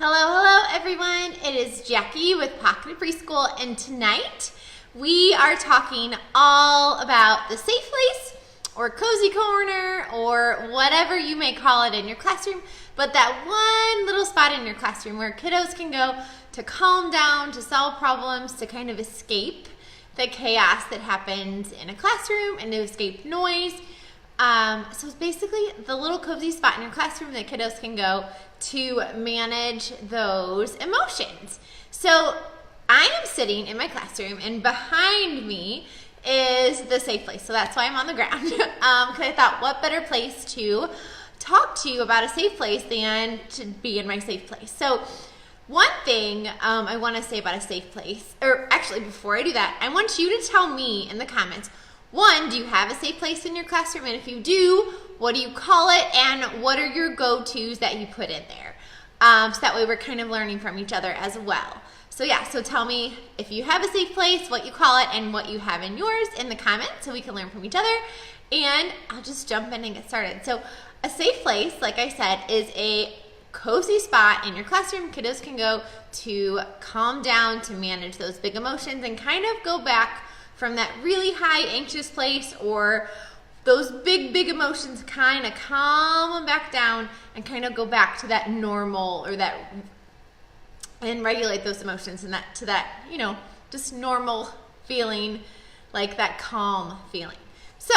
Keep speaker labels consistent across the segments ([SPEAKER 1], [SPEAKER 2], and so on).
[SPEAKER 1] Hello everyone. It is Jackie with Pocket Preschool, and tonight we are talking all about the safe place or cozy corner or whatever you may call it in your classroom, but that one little spot in your classroom where kiddos can go to calm down, to solve problems, to kind of escape the chaos that happens in a classroom and to escape noise. So it's basically the little cozy spot in your classroom that kiddos can go to manage those emotions. So I am sitting in my classroom, and behind me is the safe place. So that's why I'm on the ground. Because I thought, what better place to talk to you about a safe place than to be in my safe place. So one thing I want to say about a safe place, or actually before I do that, I want you to tell me in the comments, one, do you have a safe place in your classroom? And if you do, what do you call it? And what are your go-tos that you put in there? So that way we're kind of learning from each other as well. So yeah, so tell me if you have a safe place, what you call it, and what you have in yours in the comments so we can learn from each other. And I'll just jump in and get started. So a safe place, like I said, is a cozy spot in your classroom. Kiddos can go to calm down, to manage those big emotions, and kind of go back from that really high anxious place or those big emotions, kind of calm them back down and kind of go back to that normal, or that, and regulate those emotions and that to that, just normal feeling, like that calm feeling. So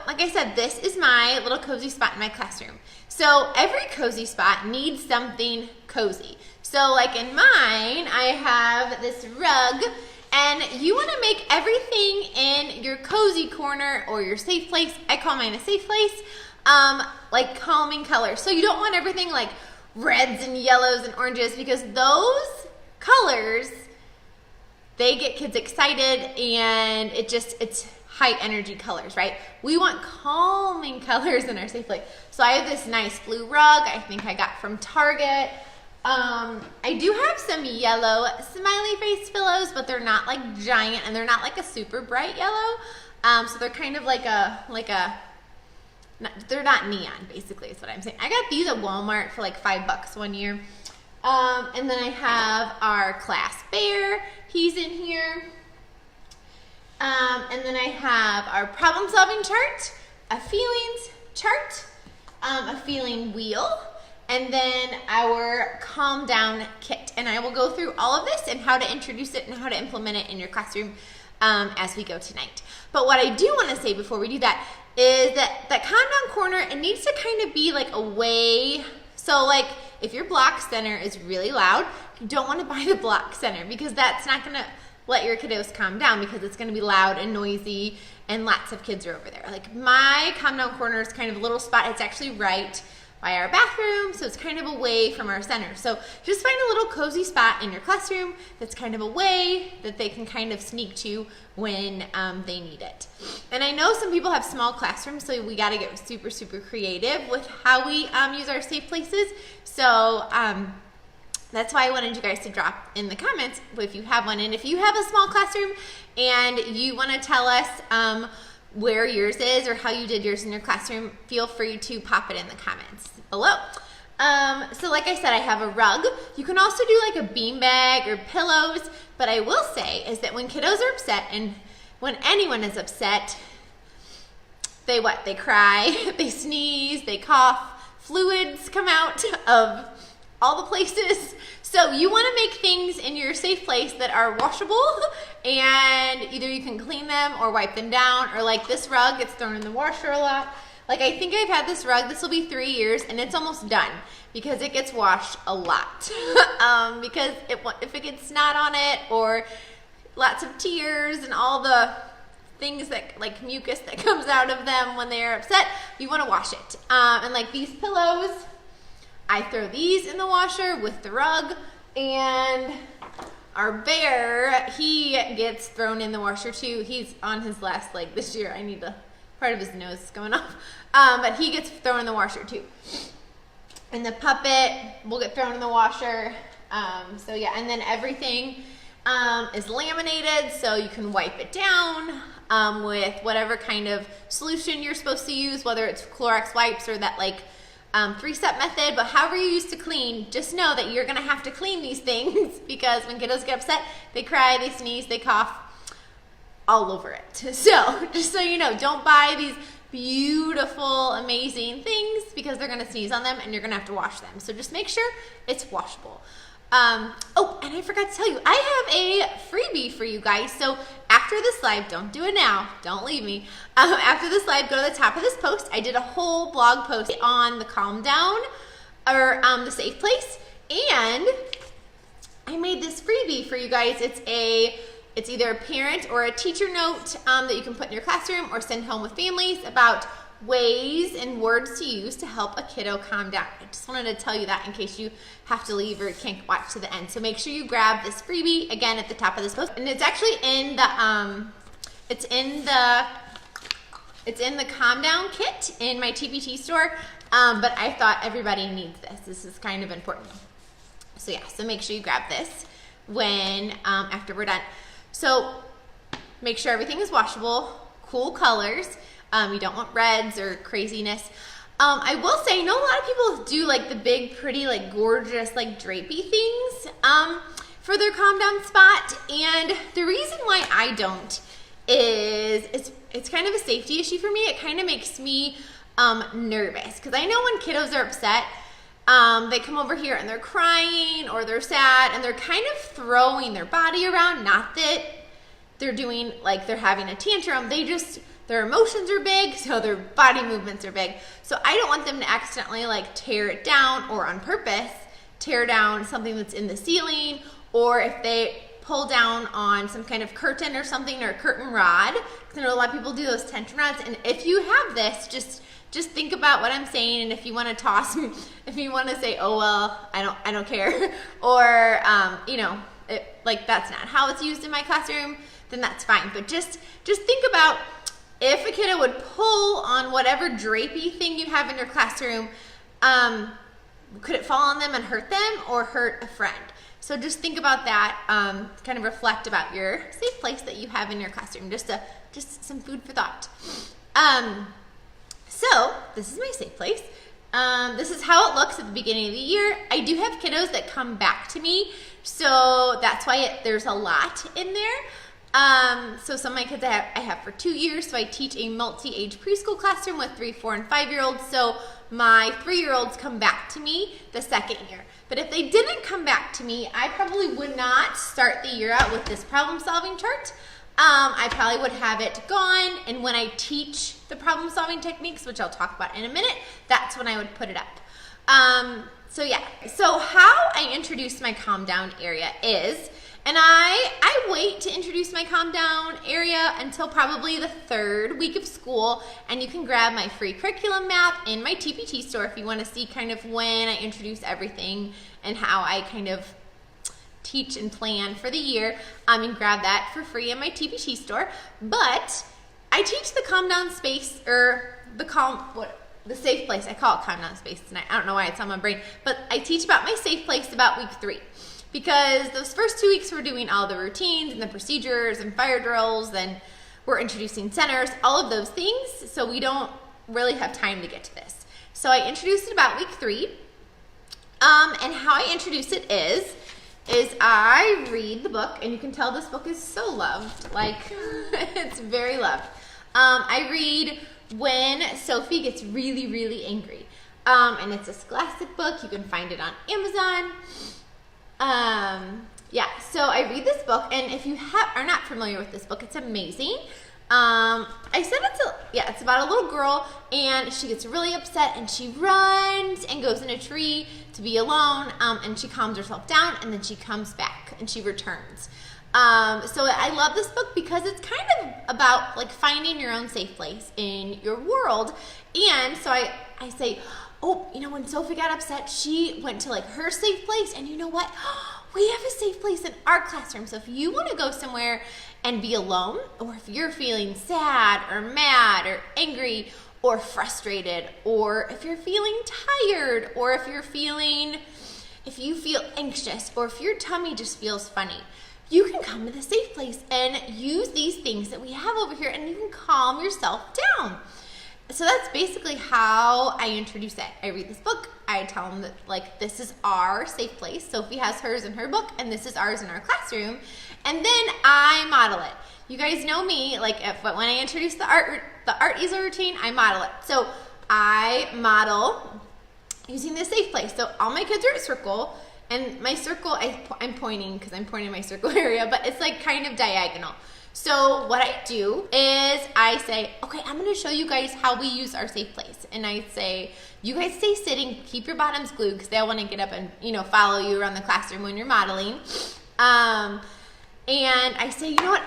[SPEAKER 1] like I said, this is my little cozy spot in my classroom. So every cozy spot needs something cozy. So like in mine, I have this rug. And you want to make everything in your cozy corner or your safe place, I call mine a safe place, like calming colors. So you don't want everything like reds and yellows and oranges, because those colors, they get kids excited, and it's high energy colors, right? We want calming colors in our safe place. So I have this nice blue rug I think I got from Target. I do have some yellow smiley face pillows, but they're not like giant, and they're not like a super bright yellow. So they're kind of they're not neon, basically is what I'm saying. I got these at Walmart for like $5 one year. And then I have our class bear. He's in here. And then I have our problem solving chart, a feelings chart, a feeling wheel, and then our calm down kit. And I will go through all of this and how to introduce it and how to implement it in your classroom as we go tonight. But what I do want to say before we do that is that calm down corner, it needs to kind of be like away. So like if your block center is really loud, you don't want to buy the block center, because that's not going to let your kiddos calm down, because it's going to be loud and noisy and lots of kids are over there. Like my calm down corner is kind of a little spot. It's actually right by our bathroom, so it's kind of away from our center. So just find a little cozy spot in your classroom that's kind of away, that they can kind of sneak to when they need it. And I know some people have small classrooms, so we got to get super creative with how we use our safe places. So that's why I wanted you guys to drop in the comments if you have one. And if you have a small classroom and you want to tell us where yours is or how you did yours in your classroom, feel free to pop it in the comments below. So like I said, I have a rug. You can also do like a beanbag or pillows, but I will say is that when kiddos are upset, and when anyone is upset, they cry, they sneeze, they cough, fluids come out of all the places. So you want to make things in your safe place that are washable, and either you can clean them or wipe them down, or like this rug gets thrown in the washer a lot. Like I think I've had this rug, this will be 3 years, and it's almost done because it gets washed a lot. Because if it gets snot on it or lots of tears and all the things that like mucus that comes out of them when they're upset, you want to wash it. And like these pillows, I throw these in the washer with the rug, and our bear, he gets thrown in the washer too. He's on his last leg this year. I need part of his nose is going off. But he gets thrown in the washer too. And the puppet will get thrown in the washer. So yeah, and then everything is laminated, so you can wipe it down with whatever kind of solution you're supposed to use, whether it's Clorox wipes or that like 3-step method, but however you used to clean, just know that you're gonna have to clean these things because when kiddos get upset, they cry, they sneeze, they cough all over it. So just so you know, don't buy these beautiful, amazing things because they're gonna sneeze on them and you're gonna have to wash them. So just make sure it's washable. Oh, and I forgot to tell you, I have a freebie for you guys. So after this live, don't do it now, don't leave me. After this live, go to the top of this post. I did a whole blog post on the Calm Down or the Safe Place, and I made this freebie for you guys. It's either a parent or a teacher note that you can put in your classroom or send home with families about ways and words to use to help a kiddo calm down. I just wanted to tell you that in case you have to leave or can't watch to the end. So make sure you grab this freebie again at the top of this post. And it's actually in the it's in the Calm Down kit in my TPT store. But I thought everybody needs this. This is kind of important. So yeah, so make sure you grab this when after we're done. So make sure everything is washable, cool colors. You don't want reds or craziness. I will say, I know a lot of people do like the big, pretty, like gorgeous, like drapey things for their calm down spot. And the reason why I don't is it's kind of a safety issue for me. It kind of makes me nervous because I know when kiddos are upset, they come over here and they're crying or they're sad and they're kind of throwing their body around. Not that they're doing like they're having a tantrum. Their emotions are big, so their body movements are big. So I don't want them to accidentally like tear it down or on purpose tear down something that's in the ceiling, or if they pull down on some kind of curtain or something or a curtain rod. Because I know a lot of people do those tension rods. And if you have this, just think about what I'm saying, and if you want to toss, if you want to say, oh well, I don't care, or like that's not how it's used in my classroom, then that's fine. But just think about if a kiddo would pull on whatever drapey thing you have in your classroom, could it fall on them and hurt them or hurt a friend? So just think about that, kind of reflect about your safe place that you have in your classroom, just some food for thought. So this is my safe place. This is how it looks at the beginning of the year. I do have kiddos that come back to me, so that's why there's a lot in there. So some of my kids I have for 2 years, so I teach a multi-age preschool classroom with 3, 4, and 5-year-olds, so my 3-year-olds come back to me the second year. But if they didn't come back to me, I probably would not start the year out with this problem-solving chart. I probably would have it gone, and when I teach the problem-solving techniques, which I'll talk about in a minute, that's when I would put it up. So yeah, so how I introduce my calm down area is, and I wait to introduce my calm down area until probably the 3rd week of school, and you can grab my free curriculum map in my TPT store if you want to see kind of when I introduce everything and how I kind of teach and plan for the year. And grab that for free in my TPT store. But I teach the calm down space, or the safe place. I call it calm down space tonight. I don't know why it's on my brain, but I teach about my safe place about week 3. Because those first 2 weeks we're doing all the routines and the procedures and fire drills, and we're introducing centers, all of those things, so we don't really have time to get to this. So I introduce it about week 3, and how I introduce it is I read the book, and you can tell this book is so loved, like it's very loved. I read when Sophie gets really, really angry, and it's a Scholastic book. You can find it on Amazon. Yeah, so I read this book, and if you are not familiar with this book, it's amazing. I said it's about a little girl, and she gets really upset, and she runs and goes in a tree to be alone, and she calms herself down, and then she comes back, and she returns. So I love this book because it's kind of about like finding your own safe place in your world. And so I say, oh, when Sophie got upset, she went to like her safe place, and you know what? We have a safe place in our classroom. So if you want to go somewhere and be alone, or if you're feeling sad or mad or angry or frustrated, or if you're feeling tired, or if you feel anxious, or if your tummy just feels funny, you can come to the safe place and use these things that we have over here, and you can calm yourself down. so that's basically how I introduce it. I read this book. I tell them that, like, this is our safe place. Sophie has hers in her book, and this is ours in our classroom. And then I model it. You guys know me, like, when I introduce the art easel routine, I model it. So I model using this safe place. So all my kids are at circle, and my circle, I'm pointing because I'm pointing my circle area, but it's like kind of diagonal. So what I do is I say, okay, I'm going to show you guys how we use our safe place. And I say, you guys stay sitting, keep your bottoms glued because they'll want to get up and, follow you around the classroom when you're modeling. And I say, you know what?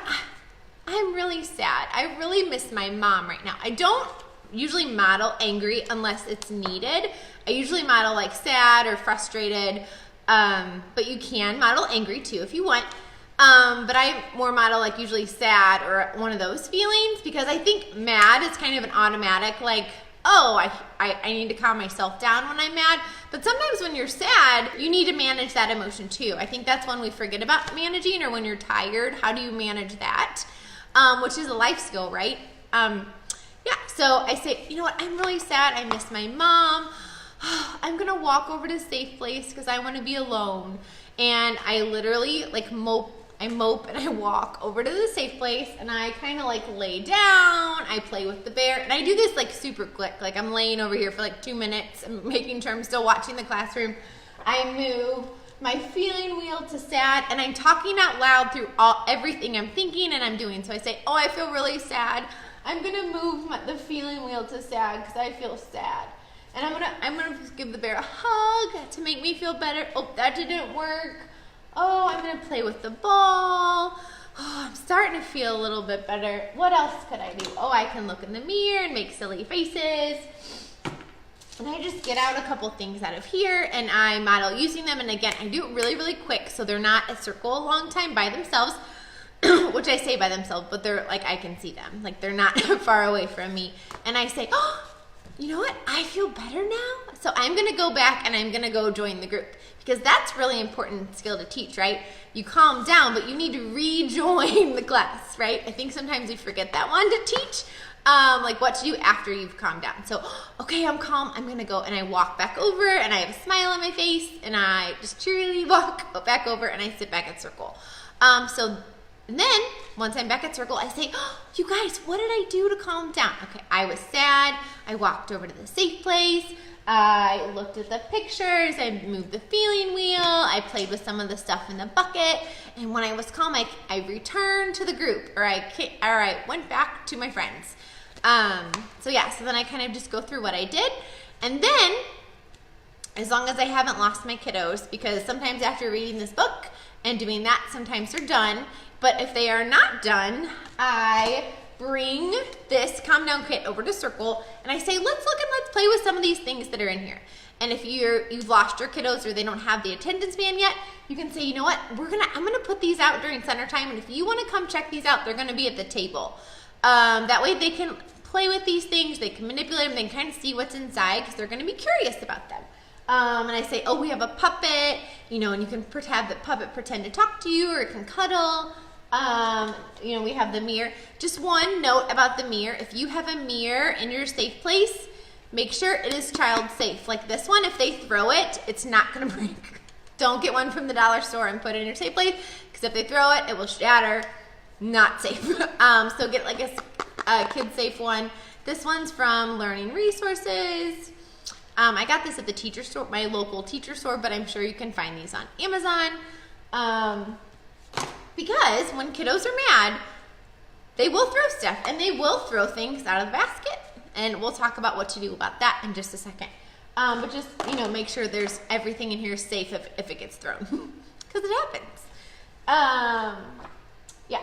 [SPEAKER 1] I'm really sad. I really miss my mom right now. I don't usually model angry unless it's needed. I usually model like sad or frustrated, but you can model angry too if you want. But I more model like usually sad or one of those feelings because I think mad is kind of an automatic, like, oh, I need to calm myself down when I'm mad. But sometimes when you're sad, you need to manage that emotion too. I think that's one we forget about managing, or when you're tired, how do you manage that? Which is a life skill, right? Yeah, so I say, you know what, I'm really sad. I miss my mom. I'm going to walk over to a safe place because I want to be alone. And I literally like mope and I walk over to the safe place and I kind of like lay down. I play with the bear and I do this like super quick. Like I'm laying over here for like 2 minutes and making sure I'm still watching the classroom. I move my feeling wheel to sad and I'm talking out loud through everything I'm thinking and I'm doing. So I say, oh, I feel really sad. I'm going to move the feeling wheel to sad because I feel sad. And I'm gonna give the bear a hug to make me feel better. Oh, that didn't work. Oh, I'm gonna play with the ball. Oh, I'm starting to feel a little bit better. What else could I do? Oh, I can look in the mirror and make silly faces. And I just get out a couple things out of here and I model using them. And again, I do it really, really quick so they're not a circle a long time by themselves, which I say by themselves, but they're like, I can see them. Like they're not far away from me. And I say, oh, you know what? I feel better now. So I'm going to go back and I'm going to go join the group because that's really important skill to teach, right? You calm down, but you need to rejoin the class, right? I think sometimes we forget that one to teach, like what to do after you've calmed down. So, okay, I'm calm. I'm going to go and I walk back over and I have a smile on my face and I just cheerily walk back over and I sit back at circle. And then, once I'm back at circle, I say, oh, you guys, what did I do to calm down? Okay, I was sad. I walked over to the safe place. I looked at the pictures. I moved the feeling wheel. I played with some of the stuff in the bucket. And when I was calm, I returned to the group, or I went back to my friends. So then I kind of just go through what I did. And then, as long as I haven't lost my kiddos, because sometimes after reading this book and doing that, sometimes they're done. But if they are not done, I bring this Calm Down Kit over to Circle and I say, let's play with some of these things that are in here. And if you've lost your kiddos or they don't have the attendance band yet, you can say, you know what, I'm gonna put these out during center time, and if you wanna come check these out, they're gonna be at the table. That way they can play with these things, they can manipulate them, they can kind of see what's inside because they're gonna be curious about them. And I say, oh, we have a puppet, and you can have the puppet pretend to talk to you or it can cuddle. We have the mirror. Just one note about the mirror. If you have a mirror in your safe place, make sure it is child safe. Like this one, if they throw it, it's not going to break. Don't get one from the dollar store and put it in your safe place because if they throw it, it will shatter. Not safe. So get like a kid safe one. This one's from Learning Resources. I got this at the teacher store, my local teacher store, but I'm sure you can find these on Amazon. Because when kiddos are mad, they will throw stuff and they will throw things out of the basket. And we'll talk about what to do about that in just a second. But just, make sure there's everything in here safe if it gets thrown. Because it happens.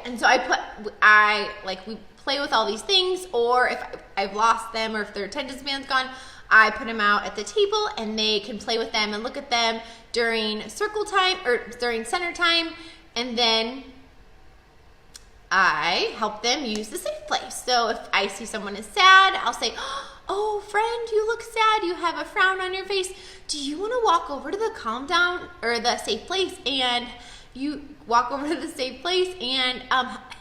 [SPEAKER 1] And so we play with all these things, or if I've lost them or if their attendance band's gone, I put them out at the table and they can play with them and look at them during circle time or during center time. And then I help them use the safe place. So if I see someone is sad, I'll say, oh, friend, you look sad. You have a frown on your face. Do you want to walk over to the calm down or the safe place? And you walk over to the safe place and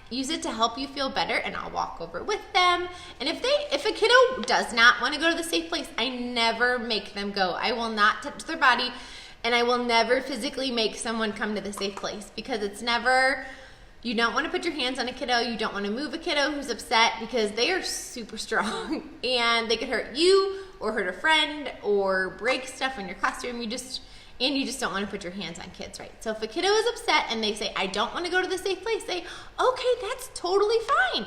[SPEAKER 1] use it to help you feel better, and I'll walk over with them. And if a kiddo does not want to go to the safe place, I never make them go. I will not touch their body, and I will never physically make someone come to the safe place, because it's never, you don't want to put your hands on a kiddo. You don't want to move a kiddo who's upset, because they are super strong and they could hurt you or hurt a friend or break stuff in your classroom. You just don't want to put your hands on kids, right? So if a kiddo is upset and they say, I don't want to go to the safe place, say, okay, that's totally fine.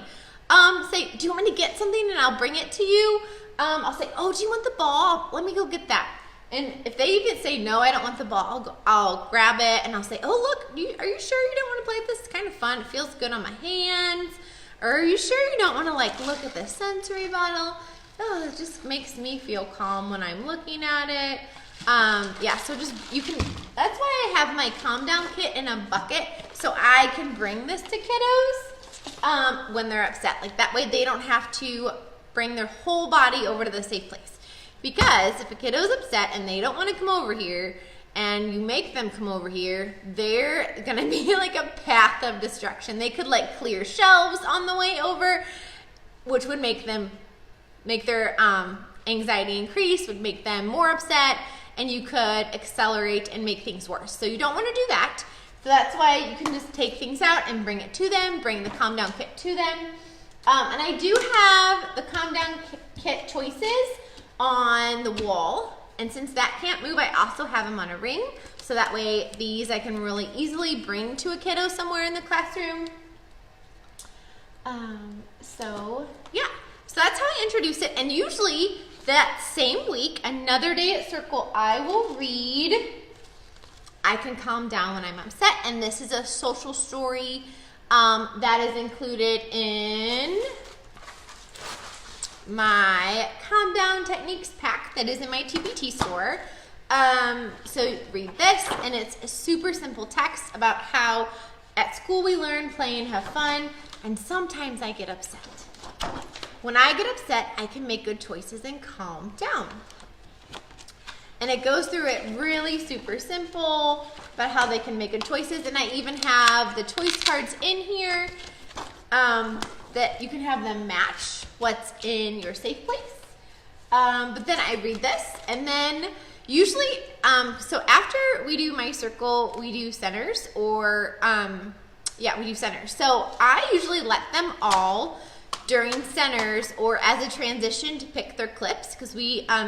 [SPEAKER 1] Say, do you want me to get something and I'll bring it to you? I'll say, oh, do you want the ball? Let me go get that. And if they even say, no, I don't want the ball, I'll grab it and I'll say, oh, look, are you sure you don't want to play with this? It's kind of fun. It feels good on my hands. Or are you sure you don't want to look at the sensory bottle? Oh, it just makes me feel calm when I'm looking at it. Yeah, so that's why I have my calm down kit in a bucket, so I can bring this to kiddos when they're upset. That way they don't have to bring their whole body over to the safe place. Because if a kiddo's upset and they don't want to come over here, and you make them come over here, they're gonna be like a path of destruction. They could clear shelves on the way over, which would make their anxiety increase, would make them more upset, and you could accelerate and make things worse. So you don't want to do that. So that's why you can just take things out and bring it to them, bring the calm down kit to them. And I do have the calm down kit choices on the wall. And since that can't move, I also have them on a ring. So that way these I can really easily bring to a kiddo somewhere in the classroom. So yeah, so that's how I introduce it. And usually that same week, another day at Circle, I will read I Can Calm Down When I'm Upset. And this is a social story that is included in my Calm Down Techniques pack that is in my TPT store. So read this, and it's a super simple text about how at school we learn, play, and have fun, and sometimes I get upset. When I get upset, I can make good choices and calm down. And it goes through it really super simple about how they can make good choices. And I even have the choice cards in here that you can have them match what's in your safe place. But then I read this, and then usually, so after we do my circle, we do centers, or we do centers. So I usually let them all during centers or as a transition to pick their clips, because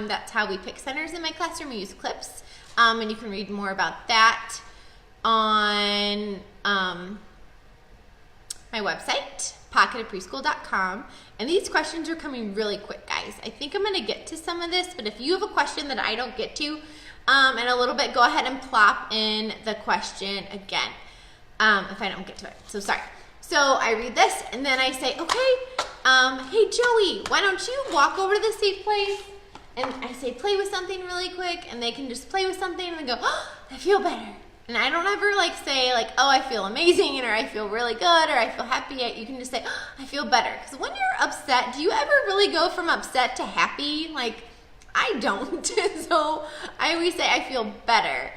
[SPEAKER 1] that's how we pick centers in my classroom. We use clips, and you can read more about that on my website, pocketofpreschool.com. And these questions are coming really quick, guys. I think I'm going to get to some of this, but if you have a question that I don't get to in a little bit, go ahead and plop in the question again if I don't get to it. So sorry. So I read this, and then I say, okay, hey Joey, why don't you walk over to the safe place? And I say, play with something really quick, and they can just play with something and then go, oh, I feel better. And I don't ever say oh, I feel amazing, or I feel really good, or I feel happy. You can just say, oh, I feel better. Because when you're upset, do you ever really go from upset to happy? I don't. So I always say I feel better.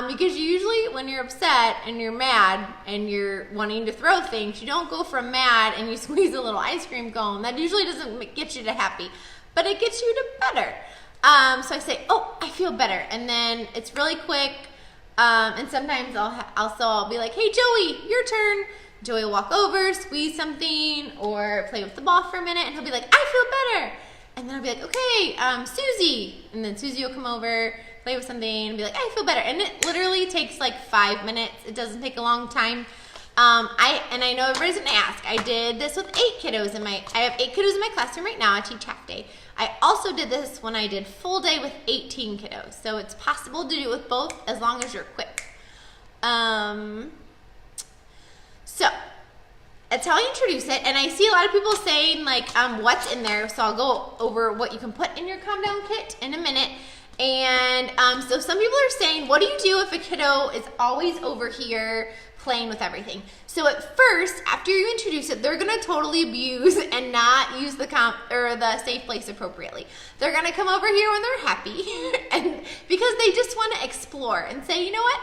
[SPEAKER 1] Because usually when you're upset and you're mad and you're wanting to throw things, you don't go from mad and you squeeze a little ice cream cone. That usually doesn't get you to happy, but it gets you to better. So I say, oh, I feel better. And then it's really quick. And sometimes I'll be like, hey Joey, your turn. Joey will walk over, squeeze something, or play with the ball for a minute, and he'll be like, I feel better. And then I'll be like, okay, Susie. And then Susie will come over, play with something, and be like, I feel better. And it literally takes 5 minutes. It doesn't take a long time. I know everybody's gonna ask. I did this with 8 kiddos I have 8 kiddos in my classroom right now. I teach half day. I also did this when I did full day with 18 kiddos. So it's possible to do it with both as long as you're quick. So that's how I introduce it. And I see a lot of people saying what's in there. So I'll go over what you can put in your calm down kit in a minute. And so some people are saying, what do you do if a kiddo is always over here playing with everything? So at first, after you introduce it, they're gonna totally abuse and not use the safe place appropriately. They're gonna come over here when they're happy, and because they just want to explore and say, you know what?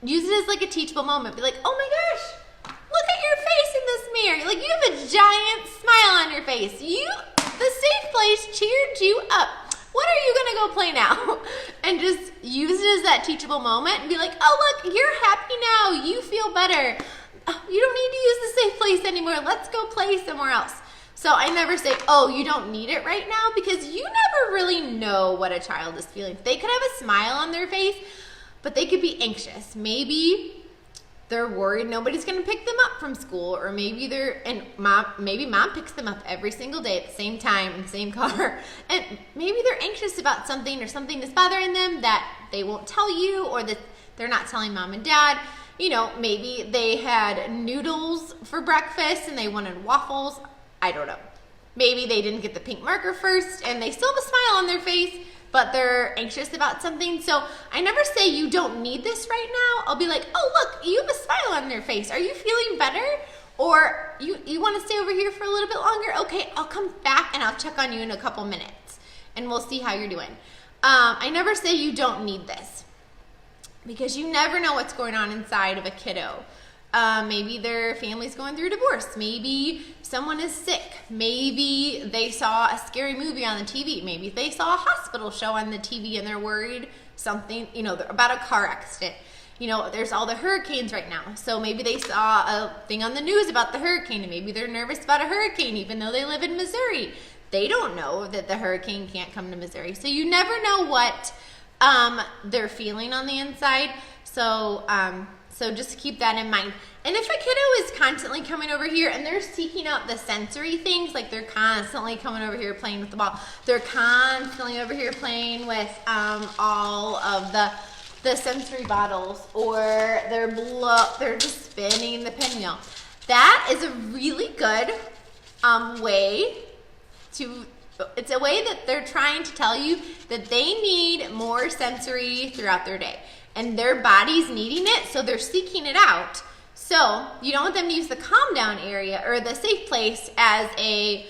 [SPEAKER 1] Use it as a teachable moment. Be like, oh my gosh, look at your face in here. Like, you have a giant smile on your face. The safe place cheered you up. What are you gonna go play now? And just use it as that teachable moment and be like, oh look, you're happy now. You feel better. You don't need to use the safe place anymore. Let's go play somewhere else. So I never say, oh, you don't need it right now, because you never really know what a child is feeling. They could have a smile on their face, but they could be anxious. Maybe they're worried nobody's gonna pick them up from school, or maybe maybe mom picks them up every single day at the same time in the same car, and maybe they're anxious about something, or something that's bothering them that they won't tell you, or that they're not telling mom and dad. You know, maybe they had noodles for breakfast and they wanted waffles. I don't know. Maybe they didn't get the pink marker first and they still have a smile on their face, but they're anxious about something. So I never say you don't need this right now. I'll be like, oh, look, you have a smile on your face. Are you feeling better? Or you want to stay over here for a little bit longer? Okay, I'll come back and I'll check on you in a couple minutes and we'll see how you're doing. I never say you don't need this, because you never know what's going on inside of a kiddo. Maybe their family's going through a divorce. Maybe someone is sick. Maybe they saw a scary movie on the TV. Maybe they saw a hospital show on the TV and they're worried something, about a car accident. There's all the hurricanes right now. So maybe they saw a thing on the news about the hurricane, and maybe they're nervous about a hurricane even though they live in Missouri. They don't know that the hurricane can't come to Missouri. So you never know what they're feeling on the inside. So just keep that in mind. And if a kiddo is constantly coming over here and they're seeking out the sensory things, like they're constantly coming over here playing with the ball, they're constantly over here playing with all of the sensory bottles, or they're just spinning the pinwheel. That is a really good it's a way that they're trying to tell you that they need more sensory throughout their day. And their body's needing it, so they're seeking it out. So you don't want them to use the calm down area or the safe place as a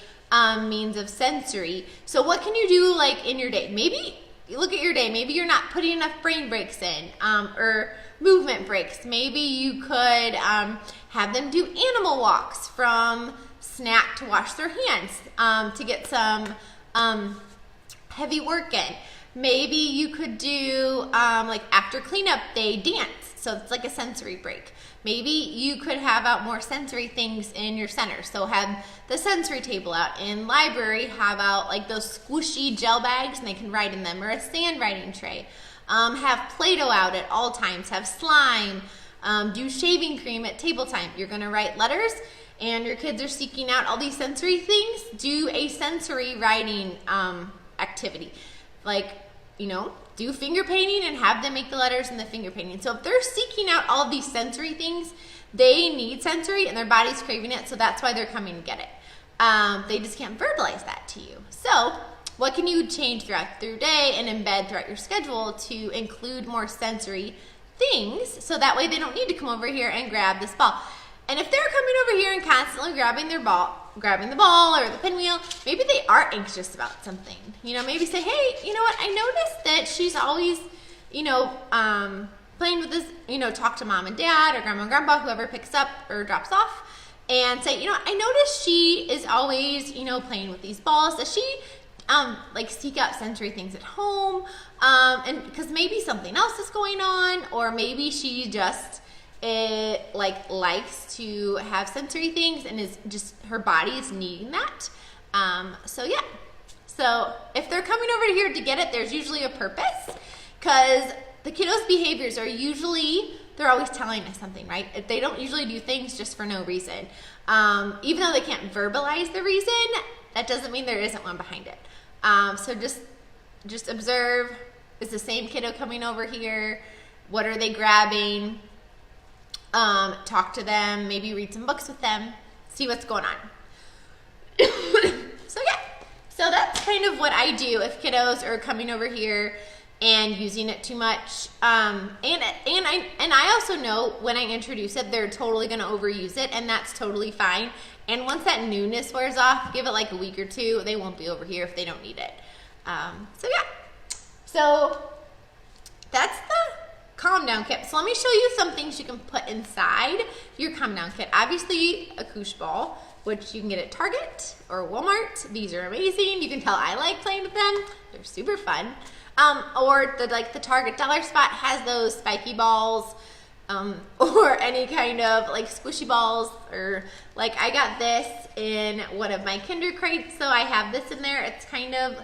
[SPEAKER 1] means of sensory. So what can you do like in your day? Maybe look at your day. Maybe you're not putting enough brain breaks in, or movement breaks. Maybe you could have them do animal walks from snack to wash their hands, to get some heavy work in. Maybe you could do, like after cleanup, they dance. So it's like a sensory break. Maybe you could have out more sensory things in your center. So have the sensory table out. In library, have out like those squishy gel bags and they can write in them, or a sand writing tray. Have Play-Doh out at all times. Have slime. Do shaving cream at table time. You're going to write letters and your kids are seeking out all these sensory things. Do a sensory writing activity. Like, do finger painting and have them make the letters in the finger painting. So if they're seeking out all of these sensory things, they need sensory and their body's craving it, so that's why they're coming to get it. They just can't verbalize that to you. So what can you change throughout your day and embed throughout your schedule to include more sensory things, so that way they don't need to come over here and grab this ball? And if they're coming over here and constantly grabbing the ball or the pinwheel, maybe they are anxious about something. Maybe say, hey, you know what? I noticed that she's always, playing with this, talk to mom and dad or grandma and grandpa, whoever picks up or drops off, and say, I noticed she is always, playing with these balls. Does she, seek out sensory things at home? And because maybe something else is going on, or maybe she just likes to have sensory things and is just, her body is needing that. So if they're coming over here to get it, there's usually a purpose, because the kiddos' behaviors are usually, they're always telling us something, right? They don't usually do things just for no reason. Even though they can't verbalize the reason, that doesn't mean there isn't one behind it. So just observe, is the same kiddo coming over here? What are they grabbing? Talk to them, maybe read some books with them, see what's going on. So that's kind of what I do if kiddos are coming over here and using it too much. And I also know when I introduce it, they're totally going to overuse it, and that's totally fine. And once that newness wears off, give it like a week or two, they won't be over here if they don't need it. So that's calm down kit. So let me show you some things you can put inside your calm down kit. Obviously a koosh ball, which you can get at Target or Walmart. These are amazing. You can tell I like playing with them. They're super fun. Or the Target dollar spot has those spiky balls, or any kind of like squishy balls, or like I got this in one of my Kinder crates, so I have this in there. It's kind of,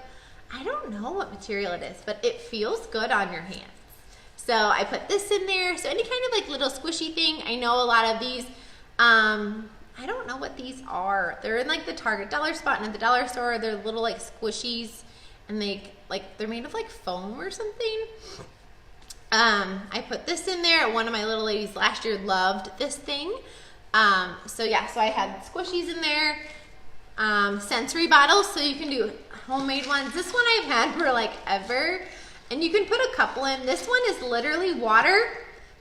[SPEAKER 1] I don't know what material it is, but it feels good on your hands. So I put this in there. So any kind of like little squishy thing. I know a lot of these, I don't know what these are. They're in like the Target dollar spot, and at the dollar store they're little like squishies, and they're made of like foam or something. I put this in there. One of my little ladies last year loved this thing. So I had squishies in there. Sensory bottles, so you can do homemade ones. This one I've had for like ever, and you can put a couple in. This one is literally water,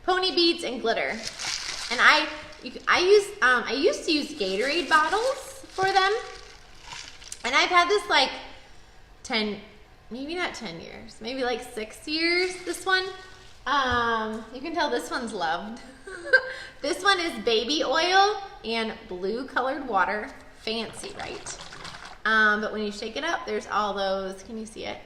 [SPEAKER 1] pony beads, and glitter. And I used to use Gatorade bottles for them, and I've had this like 10, maybe not 10 years, maybe like 6 years. This one, you can tell this one's loved. This one is baby oil and blue colored water. Fancy, right? But when you shake it up, there's all those, can you see it?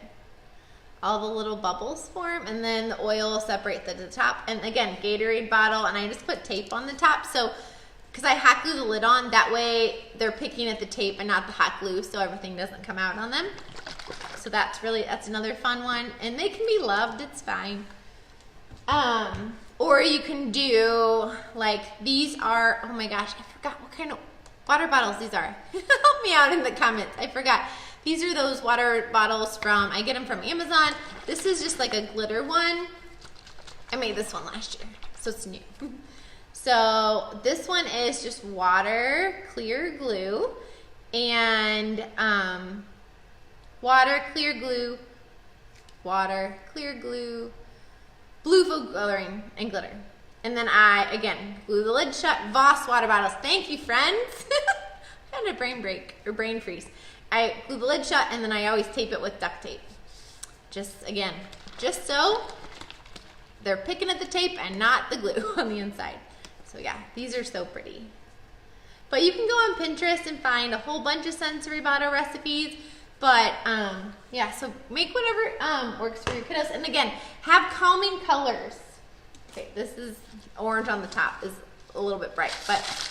[SPEAKER 1] All the little bubbles form, and then the oil will separate at the top. And again, Gatorade bottle, and I just put tape on the top, so, because I hot glue the lid on, that way they're picking at the tape and not the hot glue, so everything doesn't come out on them. So that's another fun one, and they can be loved, it's fine. Or you can do, like, these are, oh my gosh, I forgot what kind of water bottles these are. Help me out in the comments, I forgot. These are those water bottles I get them from Amazon. This is just like a glitter one. I made this one last year, so it's new. So this one is just water, clear glue, and water, clear glue, blue food coloring, and glitter. And then I, again, glue the lid shut. Voss water bottles. Thank you, friends. I had a brain break, or brain freeze. I glue the lid shut, and then I always tape it with duct tape. Just so they're picking at the tape and not the glue on the inside. So yeah, these are so pretty. But you can go on Pinterest and find a whole bunch of sensory bottle recipes. But yeah, so make whatever works for your kiddos. And again, have calming colors. Okay, this is orange on the top, is a little bit bright, but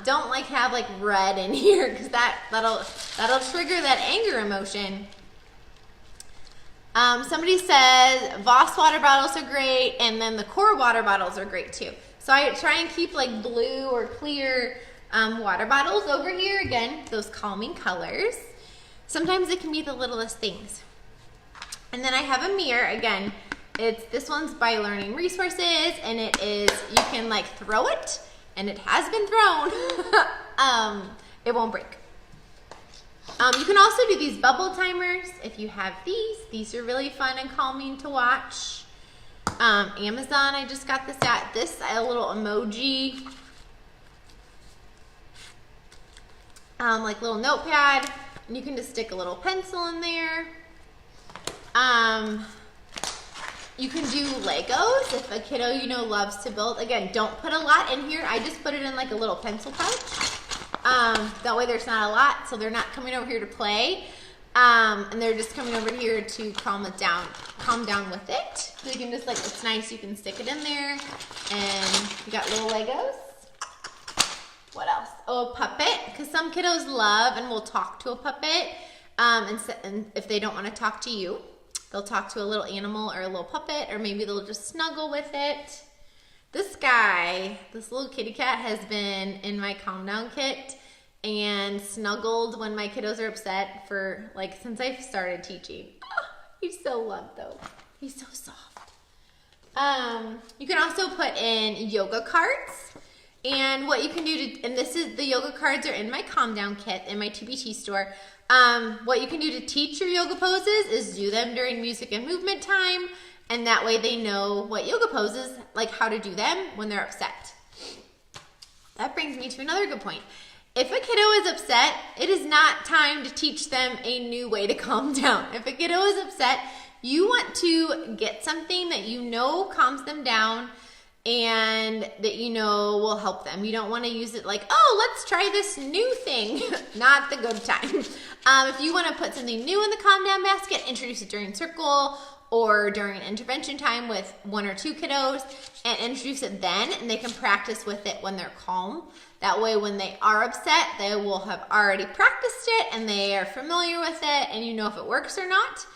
[SPEAKER 1] don't like have like red in here, because that'll trigger that anger emotion. Somebody says Voss water bottles are great, and then the Core water bottles are great too. So I try and keep like blue or clear water bottles over here. Again, those calming colors. Sometimes it can be the littlest things. And then I have a mirror. Again, this one's by Learning Resources, and it is, you can like throw it, and it has been thrown. It won't break. You can also do these bubble timers if you have these. These are really fun and calming to watch. Amazon, I just got this at. A little emoji, like little notepad, and you can just stick a little pencil in there. You can do Legos if a kiddo loves to build. Again, don't put a lot in here. I just put it in like a little pencil pouch. That way there's not a lot, so they're not coming over here to play. And they're just coming over here to calm down with it. So you can just it's nice, you can stick it in there, and you got little Legos. What else? Oh, a puppet, because some kiddos love and will talk to a puppet. And if they don't want to talk to you, they'll talk to a little animal or a little puppet, or maybe they'll just snuggle with it. This little kitty cat has been in my calm down kit and snuggled when my kiddos are upset since I've started teaching. Oh, he's so loved though. He's so soft. You can also put in yoga cards. And what you can do the yoga cards are in my calm down kit in my TBT store. What you can do to teach your yoga poses is do them during music and movement time, and that way they know what yoga poses, like how to do them when they're upset. That brings me to another good point. If a kiddo is upset, it is not time to teach them a new way to calm down. If a kiddo is upset, You want to get something that you know calms them down and that you know will help them. You don't want to use it like, oh, let's try this new thing. Not the good time. If you want to put something new in the calm down basket, introduce it during circle or during an intervention time with 1 or 2 kiddos, and introduce it then, and they can practice with it when they're calm. That way when they are upset, they will have already practiced it and they are familiar with it and you know if it works or not.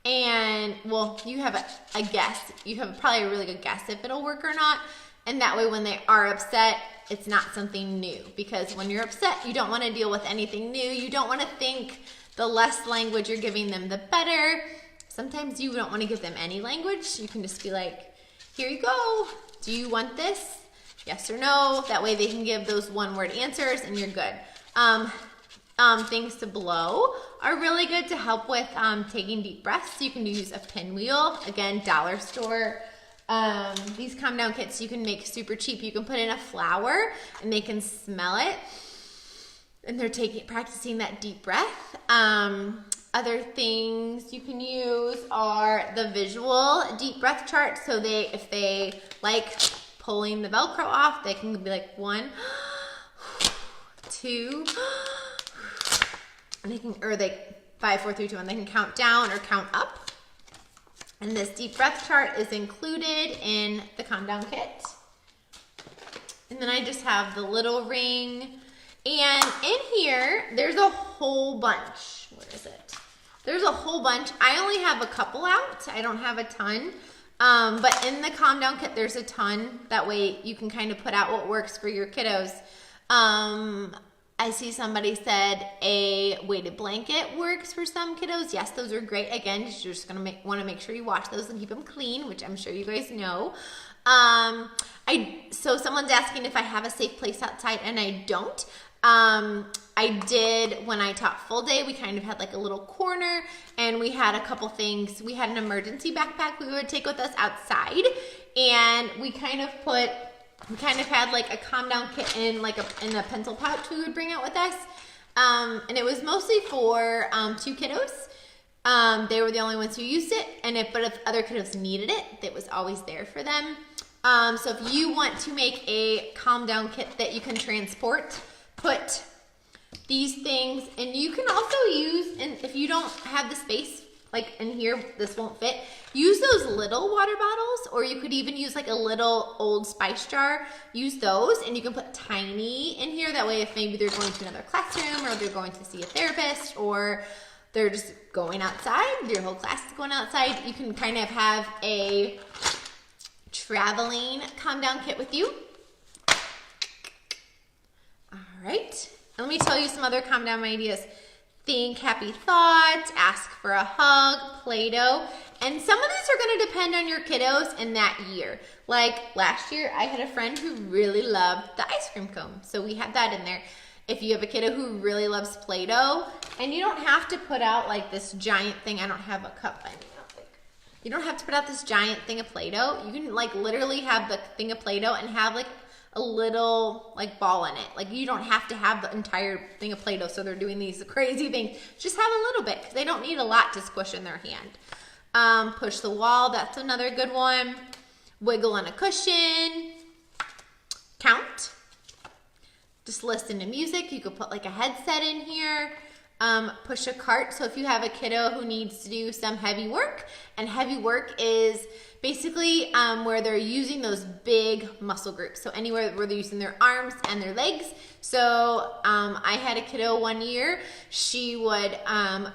[SPEAKER 1] And well, you have a guess. You have probably a really good guess if it'll work or not. And that way when they are upset, it's not something new. Because when you're upset, you don't want to deal with anything new. You don't want to think the less language you're giving them, the better. Sometimes you don't want to give them any language. You can just be like, here you go. Do you want this? Yes or no. That way they can give those one-word answers and you're good. Things to blow are really good to help with taking deep breaths. You can use a pinwheel. Again, dollar store. These calm down kits you can make super cheap. You can put in a flower and they can smell it. And they're practicing that deep breath. Other things you can use are the visual deep breath chart. So if they like pulling the Velcro off, they can be like 1, 2, and they can, or 5, 4, 3, 2, 1. They can count down or count up. And this deep breath chart is included in the calm down kit. And then I just have the little ring. And in here, there's a whole bunch. Where is it? There's a whole bunch. I only have a couple out. I don't have a ton. But in the calm down kit, there's a ton. That way you can kind of put out what works for your kiddos. I see somebody said a weighted blanket works for some kiddos. Yes, those are great. Again, you're just going to want to make sure you wash those and keep them clean, which I'm sure you guys know. So someone's asking if I have a safe place outside, and I don't. I did when I taught full day. We kind of had like a little corner and we had a couple things. We had an emergency backpack we would take with us outside, and we kind of had like a calm down kit in a pencil pouch we would bring out with us. And it was mostly for 2 kiddos. They were the only ones who used it, but if other kiddos needed it, it was always there for them. So if you want to make a calm down kit that you can transport, put these things, and you can also use, and if you don't have the space, like in here, this won't fit, use those little water bottles, or you could even use like a little Old Spice jar. Use those, and you can put tiny in here. That way if maybe they're going to another classroom, or they're going to see a therapist, or they're just going outside, your whole class is going outside, you can kind of have a traveling calm down kit with you. All right, and let me tell you some other calm down ideas. Think happy thoughts, ask for a hug, Play-Doh. And some of these are gonna depend on your kiddos in that year. Like last year, I had a friend who really loved the ice cream cone. So we had that in there. If you have a kiddo who really loves Play-Doh, and you don't have to put out like this giant thing. I don't have a cup. You don't have to put out this giant thing of Play-Doh. You can like literally have the thing of Play-Doh and have like a little like ball in it. Like you don't have to have the entire thing of Play-Doh, so they're doing these crazy things. Just have a little bit, because they don't need a lot to squish in their hand. Push the wall, that's another good one. Wiggle on a cushion. Count. Just listen to music. You could put like a headset in here. Push a cart. So if you have a kiddo who needs to do some heavy work, and heavy work is basically where they're using those big muscle groups. So anywhere where they're using their arms and their legs. So I had a kiddo one year. She would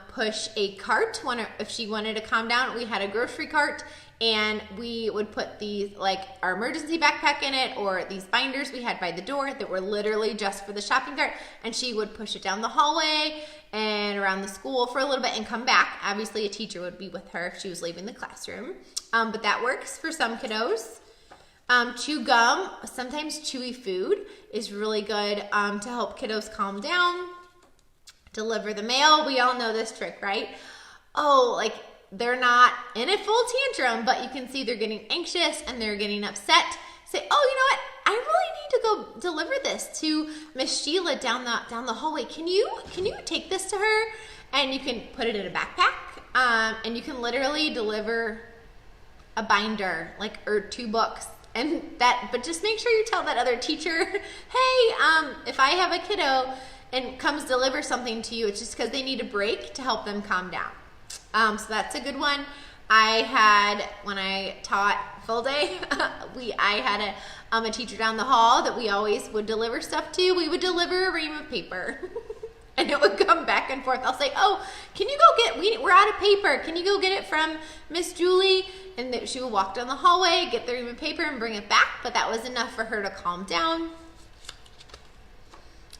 [SPEAKER 1] push a cart if she wanted to calm down. We had a grocery cart, and we would put these, like our emergency backpack in it, or these binders we had by the door that were literally just for the shopping cart, and she would push it down the hallway and around the school for a little bit and come back. Obviously a teacher would be with her if she was leaving the classroom, but that works for some kiddos. Chew gum. Sometimes chewy food is really good to help kiddos calm down. Deliver the mail. We all know this trick, right? Oh, like they're not in a full tantrum, but you can see they're getting anxious and they're getting upset. Say, oh, you know what? I really need to go deliver this to Miss Sheila down the hallway. Can you take this to her? And you can put it in a backpack. And you can literally deliver a binder, like, or 2 books. But just make sure you tell that other teacher, hey, if I have a kiddo and comes deliver something to you, it's just because they need a break to help them calm down. So that's a good one. When I taught full day, I had a teacher down the hall that we always would deliver stuff to. We would deliver a ream of paper. And it would come back and forth. I'll say, oh, can you go we're out of paper. Can you go get it from Miss Julie? And she would walk down the hallway, get the ream of paper and bring it back. But that was enough for her to calm down.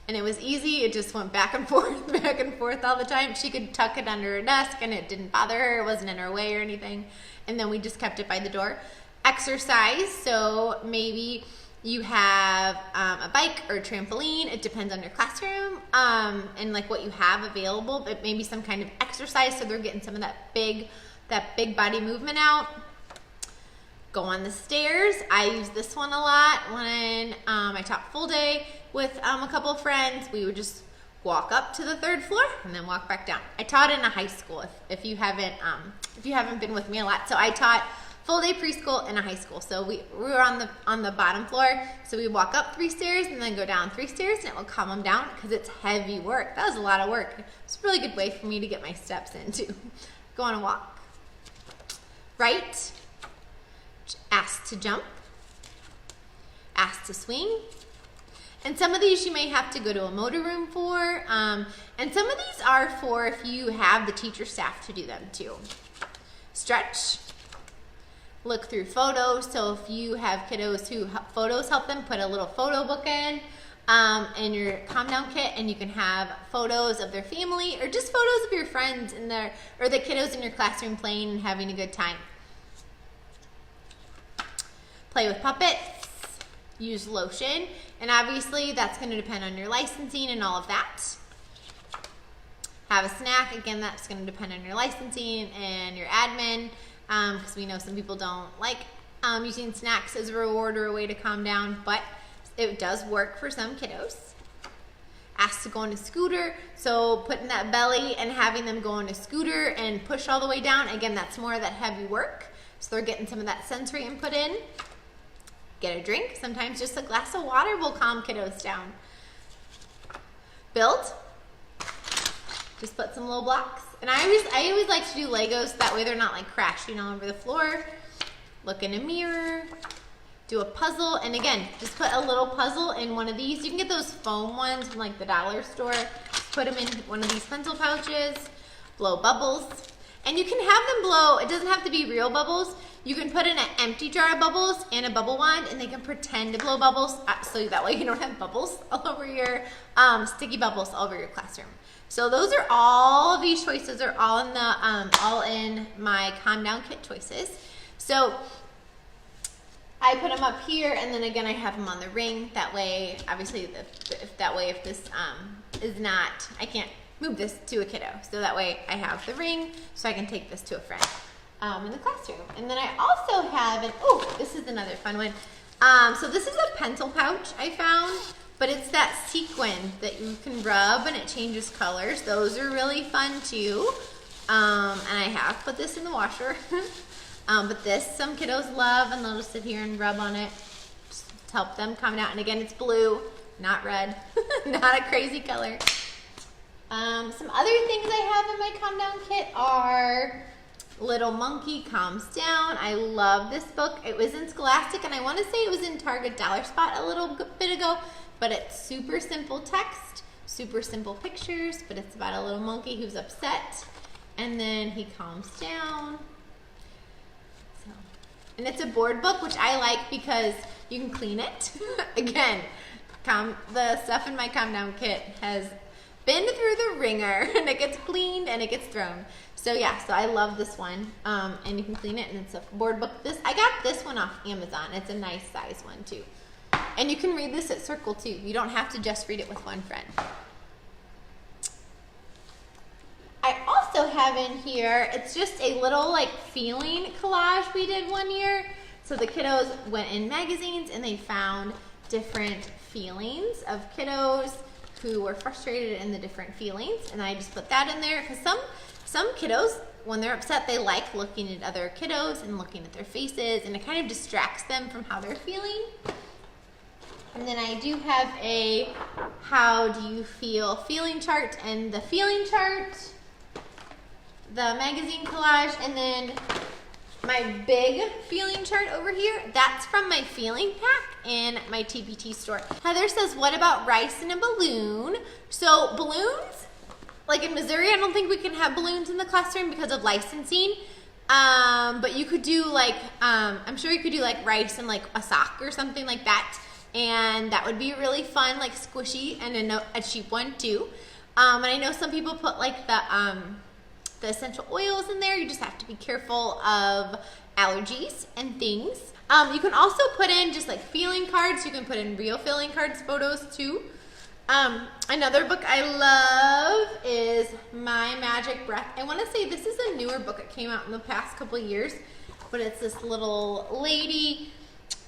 [SPEAKER 1] And it was easy. It just went back and forth all the time. She could tuck it under her desk and it didn't bother her. It wasn't in her way or anything. And then we just kept it by the door. Exercise. So maybe you have a bike or a trampoline. It depends on your classroom and like what you have available, but maybe some kind of exercise so they're getting some of that big body movement out. Go on the stairs. I use this one a lot when I taught full day with a couple of friends. We would just walk up to the 3rd floor and then walk back down. I taught in a high school if you haven't been with me a lot. So I taught full day preschool in a high school. So we were on the bottom floor. So we walk up 3 stairs and then go down 3 stairs, and it will calm them down because it's heavy work. That was a lot of work. It's a really good way for me to get my steps in too. Go on a walk. Right. Ask to jump. Ask to swing. And some of these you may have to go to a motor room for. And some of these are for if you have the teacher staff to do them too. Stretch. Look through photos. So if you have kiddos who photos help them, put a little photo book in your calm down kit, and you can have photos of their family or just photos of your friends or the kiddos in your classroom playing and having a good time. Play with puppets. Use lotion, and obviously that's going to depend on your licensing and all of that. Have a snack. Again, that's going to depend on your licensing and your admin, because we know some people don't like using snacks as a reward or a way to calm down, but it does work for some kiddos. Ask to go on a scooter, so putting that belly and having them go on a scooter and push all the way down, again, that's more of that heavy work, so they're getting some of that sensory input in. Get a drink. Sometimes just a glass of water will calm kiddos down. Build. Just put some little blocks. And I always like to do Legos, that way they're not like crashing all over the floor. Look in a mirror. Do a puzzle. And again, just put a little puzzle in one of these. You can get those foam ones from like the dollar store. Just put them in one of these pencil pouches. Blow bubbles. And you can have them blow. It doesn't have to be real bubbles. You can put in an empty jar of bubbles and a bubble wand, and they can pretend to blow bubbles, so that way you don't have bubbles all over your, sticky bubbles all over your classroom. So those are all of these choices are all in my calm down kit choices. So I put them up here, and then again I have them on the ring. That way, obviously, if this is not, I can't move this to a kiddo. So that way I have the ring, so I can take this to a friend. In the classroom. And then I also have this is another fun one. So this is a pencil pouch I found, but it's that sequin that you can rub and it changes colors. Those are really fun too. And I have put this in the washer. But some kiddos love, and they'll just sit here and rub on it just to help them calm down. And again, it's blue, not red, not a crazy color. Some other things I have in my calm down kit are Little Monkey Calms Down. I love this book. It was in Scholastic, and I want to say it was in Target Dollar Spot a little bit ago, but it's super simple text, super simple pictures, but it's about a little monkey who's upset, and then he calms down. And it's a board book, which I like because you can clean it. Again, the stuff in my calm down kit has been through the ringer, and it gets cleaned and it gets thrown. So yeah, so I love this one, and you can clean it, and it's a board book. I got this one off Amazon. It's a nice size one too. And you can read this at Circle too. You don't have to just read it with one friend. I also have in here, it's just a little like feeling collage we did one year. So the kiddos went in magazines and they found different feelings of kiddos who were frustrated in the different feelings. And I just put that in there because Some kiddos, when they're upset, they like looking at other kiddos and looking at their faces, and it kind of distracts them from how they're feeling. And then I do have a how do you feel feeling chart and the feeling chart, the magazine collage, and then my big feeling chart over here, that's from my feeling pack in my TPT store. Heather says, what about rice in a balloon? So balloons, like in Missouri, I don't think we can have balloons in the classroom because of licensing. But you could do like, I'm sure you could do like rice and like a sock or something like that. And that would be really fun, like squishy, and a cheap one too. And I know some people put like the essential oils in there. You just have to be careful of allergies and things. You can also put in just like feeling cards. You can put in real feeling cards photos too. Another book I love is My Magic Breath. I want to say this is a newer book. It came out in the past couple years, but it's this little lady,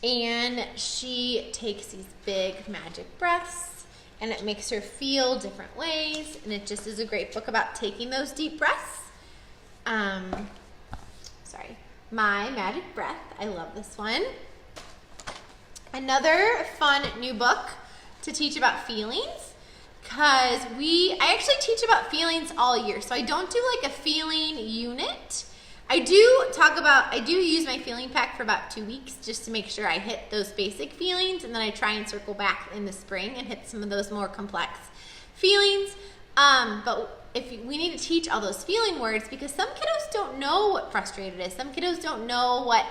[SPEAKER 1] and she takes these big magic breaths, and it makes her feel different ways, and it just is a great book about taking those deep breaths. Sorry, My Magic Breath. I love this one. Another fun new book to teach about feelings, because I actually teach about feelings all year, so I don't do like a feeling unit. I do use my feeling pack for about 2 weeks just to make sure I hit those basic feelings, and then I try and circle back in the spring and hit some of those more complex feelings. But we need to teach all those feeling words, because some kiddos don't know what frustrated is. Some kiddos don't know what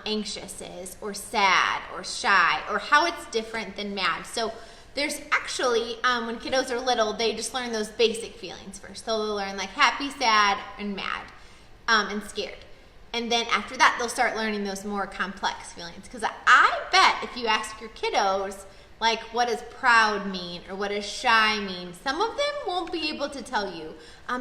[SPEAKER 1] anxious is, or sad, or shy, or how it's different than mad. So there's actually, when kiddos are little, they just learn those basic feelings first. So they'll learn like happy, sad, and mad, and scared. And then after that, they'll start learning those more complex feelings. Because I bet if you ask your kiddos, like, what does proud mean, or what does shy mean, some of them won't be able to tell you,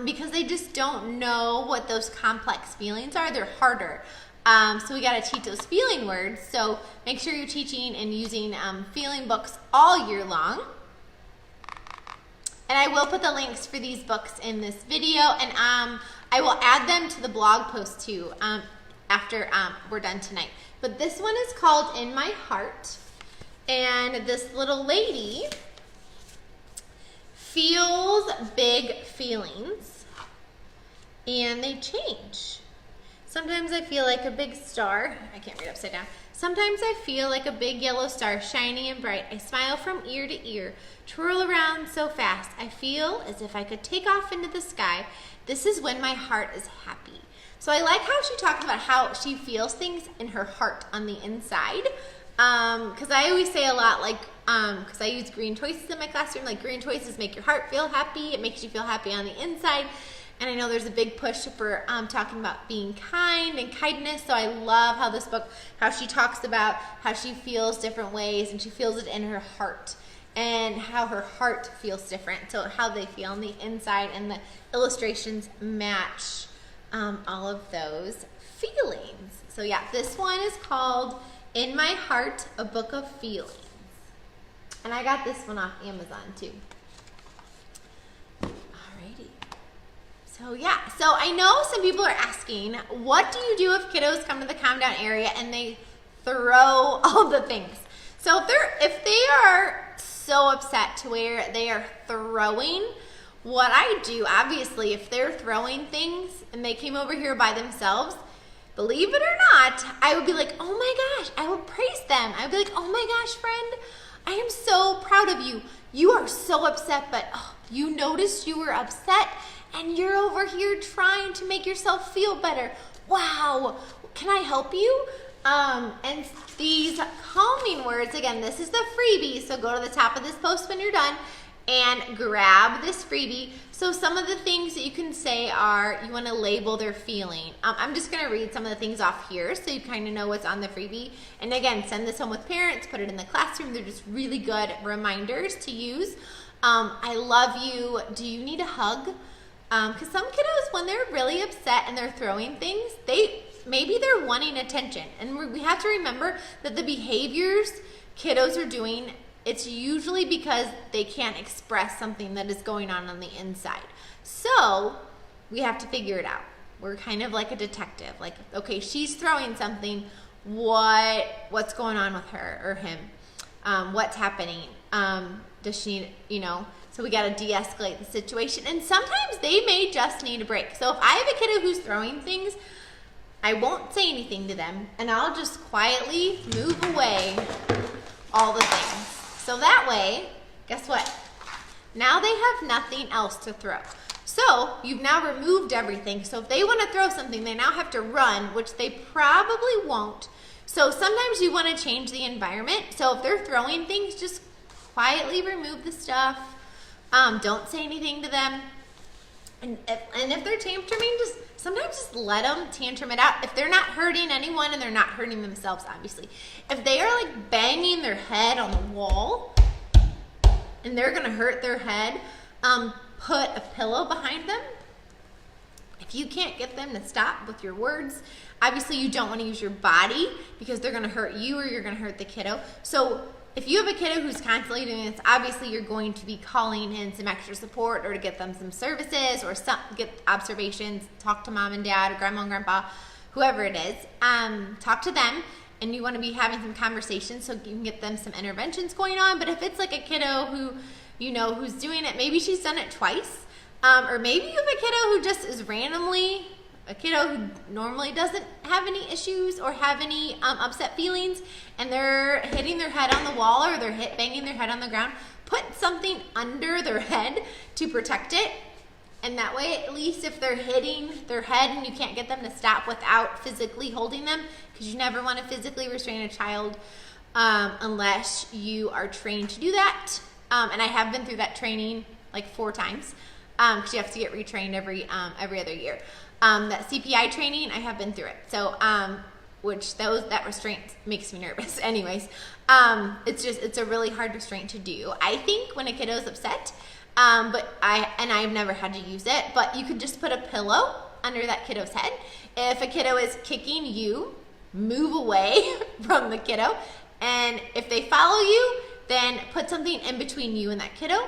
[SPEAKER 1] because they just don't know what those complex feelings are. They're harder. So we got to teach those feeling words. So make sure you're teaching and using feeling books all year long. And I will put the links for these books in this video, and I will add them to the blog post too after we're done tonight. But this one is called In My Heart, and this little lady feels big feelings, and they change. Sometimes I feel like a big star. I can't read upside down. Sometimes I feel like a big yellow star, shiny and bright. I smile from ear to ear, twirl around so fast. I feel as if I could take off into the sky. This is when my heart is happy. So I like how she talks about how she feels things in her heart on the inside. Because I always say a lot, like, because I use green choices in my classroom, like green choices make your heart feel happy. It makes you feel happy on the inside. And I know there's a big push for talking about being kind and kindness. So I love how this book, how she talks about how she feels different ways, and she feels it in her heart, and how her heart feels different. So how they feel on the inside, and the illustrations match all of those feelings. So yeah, this one is called In My Heart, A Book of Feelings. And I got this one off Amazon too. Alrighty. So yeah, so I know some people are asking, what do you do if kiddos come to the calm down area and they throw all the things? So if they are so upset to where they are throwing, what I do, obviously, if they're throwing things and they came over here by themselves, believe it or not, I would be like, oh my gosh, I would praise them. I would be like, oh my gosh, friend, I am so proud of you. You are so upset, but you noticed you were upset, and you're over here trying to make yourself feel better. Wow, can I help you? And these calming words, again, this is the freebie, so go to the top of this post when you're done and grab this freebie. So some of the things that you can say are, you want to label their feeling. I'm just going to read some of the things off here so you kind of know what's on the freebie. And again, send this home with parents, put it in the classroom. They're just really good reminders to use. I love you. Do you need a hug? Because some kiddos, when they're really upset and they're throwing things, maybe they're wanting attention. And we have to remember that the behaviors kiddos are doing, it's usually because they can't express something that is going on the inside. So we have to figure it out. We're kind of like a detective. Like, okay, she's throwing something. What's going on with her or him? What's happening? Does she, so we got to de-escalate the situation. And sometimes they may just need a break. So if I have a kiddo who's throwing things, I won't say anything to them, and I'll just quietly move away all the things. So that way, guess what? Now they have nothing else to throw. So you've now removed everything. So if they want to throw something, they now have to run, which they probably won't. So sometimes you want to change the environment. So if they're throwing things, just quietly remove the stuff. Don't say anything to them. And if they're tantruming, sometimes just let them tantrum it out. If they're not hurting anyone and they're not hurting themselves, obviously. If they are like banging their head on the wall and they're gonna hurt their head, put a pillow behind them. If you can't get them to stop with your words, obviously you don't want to use your body because they're gonna hurt you or you're gonna hurt the kiddo. So if you have a kiddo who's constantly doing this, obviously you're going to be calling in some extra support or to get them some services or get observations, talk to mom and dad or grandma and grandpa, whoever it is. Talk to them, and you want to be having some conversations so you can get them some interventions going on. But if it's like a kiddo who, who's doing it, maybe she's done it twice, or maybe you have a kiddo who just is randomly a kiddo who normally doesn't have any issues or have any upset feelings, and they're hitting their head on the wall or they're banging their head on the ground. Put something under their head to protect it, and that way at least if they're hitting their head and you can't get them to stop without physically holding them, because you never want to physically restrain a child unless you are trained to do that. And I have been through that training like 4 times because you have to get retrained every other year. That CPI training, I have been through it. So, that restraint makes me nervous. Anyways, it's a really hard restraint to do. I think when a kiddo's upset, I've never had to use it, but you could just put a pillow under that kiddo's head. If a kiddo is kicking you, move away from the kiddo. And if they follow you, then put something in between you and that kiddo.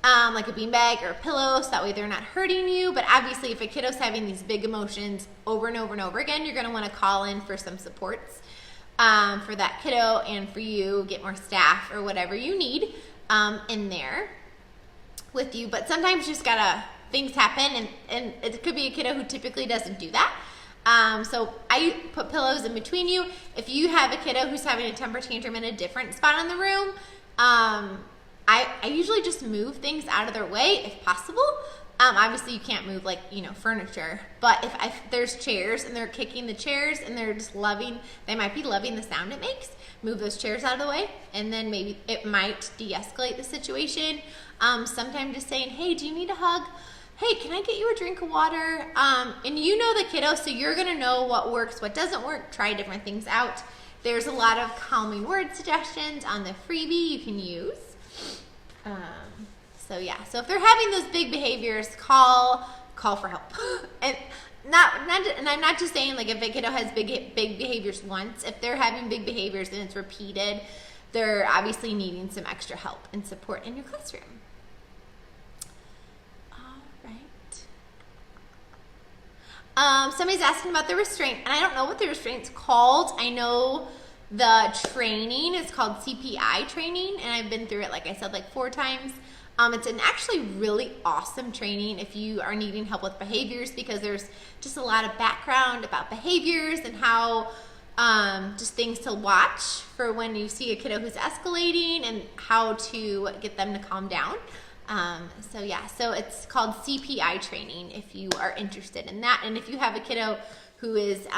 [SPEAKER 1] Like a beanbag or a pillow, so that way they're not hurting you. But obviously if a kiddo's having these big emotions over and over and over again, you're going to want to call in for some supports for that kiddo and for you, get more staff or whatever you need in there with you. But sometimes you just gotta, things happen, and it could be a kiddo who typically doesn't do that. So I put pillows in between you. If you have a kiddo who's having a temper tantrum in a different spot in the room, I usually just move things out of their way if possible. Obviously you can't move furniture, but if there's chairs and they're kicking the chairs and they're just they might be loving the sound it makes, move those chairs out of the way, and then maybe it might de-escalate the situation. Sometimes just saying, hey, do you need a hug? Hey, can I get you a drink of water? And you know the kiddo, so you're gonna know what works, what doesn't work, try different things out. There's a lot of calming word suggestions on the freebie you can use. So if they're having those big behaviors, call for help. And I'm not just saying like if a kiddo has big behaviors once, if they're having big behaviors and it's repeated, they're obviously needing some extra help and support in your classroom. All right. Somebody's asking about the restraint, and I don't know what the restraint's called. I know the training is called CPI training, and I've been through it, like I said, like 4 times. It's an actually really awesome training if you are needing help with behaviors, because there's just a lot of background about behaviors and how just things to watch for when you see a kiddo who's escalating and how to get them to calm down. So it's called CPI training if you are interested in that. And if you have a kiddo who is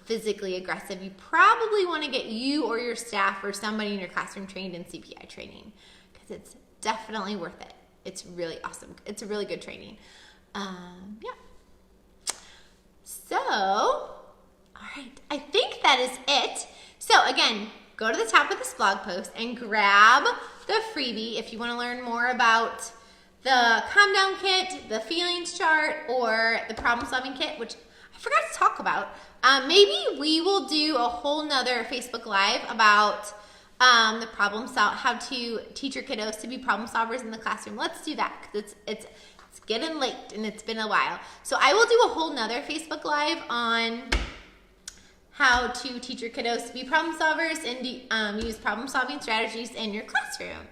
[SPEAKER 1] physically aggressive, you probably want to get you or your staff or somebody in your classroom trained in CPI training, because it's definitely worth it. It's really awesome. It's a really good training. So, all right. I think that is it. So again, go to the top of this blog post and grab the freebie if you want to learn more about the Calm Down Kit, the feelings chart, or the problem solving kit, which I forgot to talk about. Maybe we will do a whole nother Facebook Live about the how to teach your kiddos to be problem solvers in the classroom. Let's do that, because it's It's getting late and it's been a while. So I will do a whole nother Facebook Live on how to teach your kiddos to be problem solvers and use problem solving strategies in your classroom.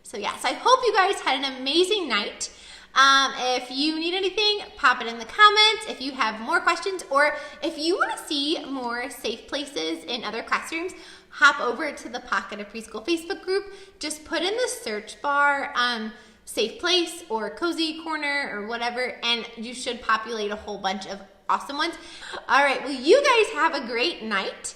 [SPEAKER 1] So yes, I hope you guys had an amazing night. If you need anything, pop it in the comments. If you have more questions, or if you want to see more safe places in other classrooms, hop over to the Pocket of Preschool Facebook group. Just put in the search bar safe place or cozy corner or whatever, and you should populate a whole bunch of awesome ones. All right, well, you guys have a great night,